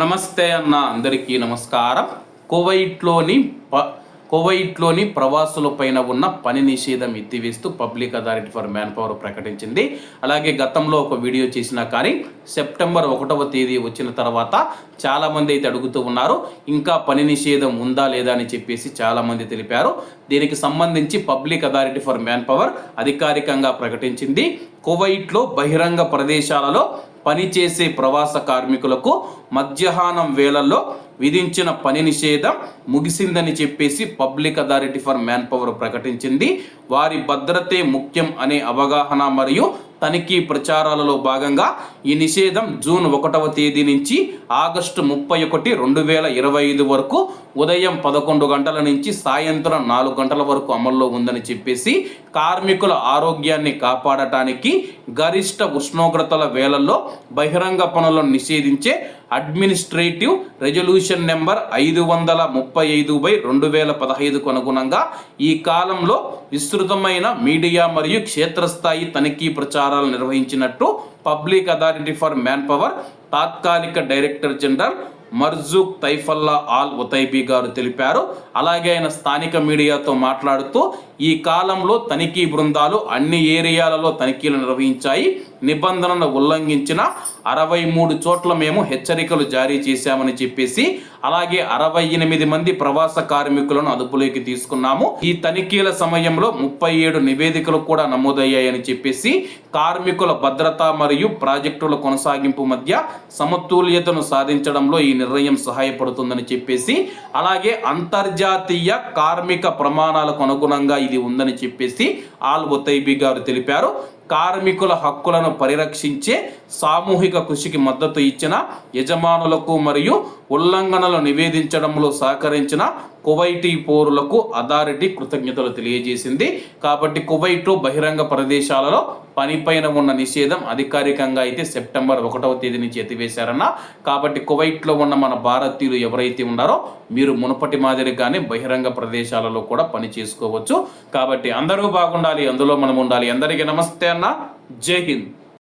నమస్తే అన్న అందరికీ నమస్కారం. కువైట్లోని ప్రవాసులపైన ఉన్న పని నిషేధం ఎత్తివేస్తూ public authority for manpower ప్రకటించింది. అలాగే గతంలో ఒక వీడియో చేసినా కానీ సెప్టెంబర్ 1వ తేదీ వచ్చిన తర్వాత చాలామంది అయితే అడుగుతూ ఉన్నారు, ఇంకా పని నిషేధం ఉందా లేదా అని చెప్పేసి చాలామంది తెలిపారు. దీనికి సంబంధించి public authority for man power అధికారికంగా ప్రకటించింది. కువైట్లో బహిరంగ ప్రదేశాలలో పనిచేసే ప్రవాస కార్మికులకు మధ్యాహ్నం వేళల్లో విధించిన పని నిషేధం ముగిసిందని చెప్పేసి public authority for manpower ప్రకటించింది. వారి భద్రతే ముఖ్యం అనే అవగాహన మరియు తనిఖీ ప్రచారాలలో భాగంగా ఈ నిషేధం జూన్ 1వ తేదీ నుంచి ఆగస్టు 31, 2025 వరకు ఉదయం 11 గంటల నుంచి సాయంత్రం 4 గంటల వరకు అమల్లో ఉందని చెప్పేసి కార్మికుల ఆరోగ్యాన్ని కాపాడటానికి గరిష్ట ఉష్ణోగ్రతల వేళల్లో బహిరంగ పనులను నిషేధించే అడ్మినిస్ట్రేటివ్ రెజల్యూషన్ నెంబర్ 535/2015కు అనుగుణంగా ఈ కాలంలో విస్తృతమైన మీడియా మరియు క్షేత్రస్థాయి తనిఖీ ప్రచారాలు నిర్వహించినట్టు public authority for manpower తాత్కాలిక director general Marzooq Taifallah Al Otaibi గారు తెలిపారు. అలాగే ఆయన స్థానిక మీడియాతో మాట్లాడుతూ ఈ కాలంలో తనిఖీ బృందాలు అన్ని ఏరియాలలో తనిఖీలు నిర్వహించాయి. నిబంధనలను ఉల్లంఘించిన 63 చోట్ల మేము హెచ్చరికలు జారీ చేశామని చెప్పేసి, అలాగే 68 మంది ప్రవాస కార్మికులను అదుపులోకి తీసుకున్నాము. ఈ తనిఖీల సమయంలో 37 నివేదికలు కూడా నమోదయ్యాయని చెప్పేసి కార్మికుల భద్రత మరియు ప్రాజెక్టుల కొనసాగింపు మధ్య సమతుల్యతను సాధించడంలో ఈ నిర్ణయం సహాయపడుతుందని చెప్పేసి, అలాగే అంతర్జాతీయ కార్మిక ప్రమాణాలకు అనుగుణంగా ఇది ఉందని చెప్పేసి ఆల్ ఉతైబీ గారు తెలిపారు. కార్మికుల హక్కులను పరిరక్షించే సామూహిక కృషికి మద్దతు ఇచ్చిన యజమానులకు మరియు ఉల్లంఘనలు నివేదించడంలో సహకరించిన కువైటీ పౌరులకు అథారిటీ కృతజ్ఞతలు తెలియజేసింది. కాబట్టి కువైట్లో బహిరంగ ప్రదేశాలలో పనిపైన ఉన్న నిషేధం అధికారికంగా అయితే సెప్టెంబర్ 1వ తేదీ నుంచి ఎత్తివేశారన్న. కాబట్టి కువైట్లో ఉన్న మన భారతీయులు ఎవరైతే ఉన్నారో మీరు మునుపటి మాదిరిగానే బహిరంగ ప్రదేశాలలో కూడా పని చేసుకోవచ్చు. కాబట్టి అందరూ బాగుండాలి, అందులో మనం ఉండాలి. అందరికీ నమస్తే అన్న. జై హింద్.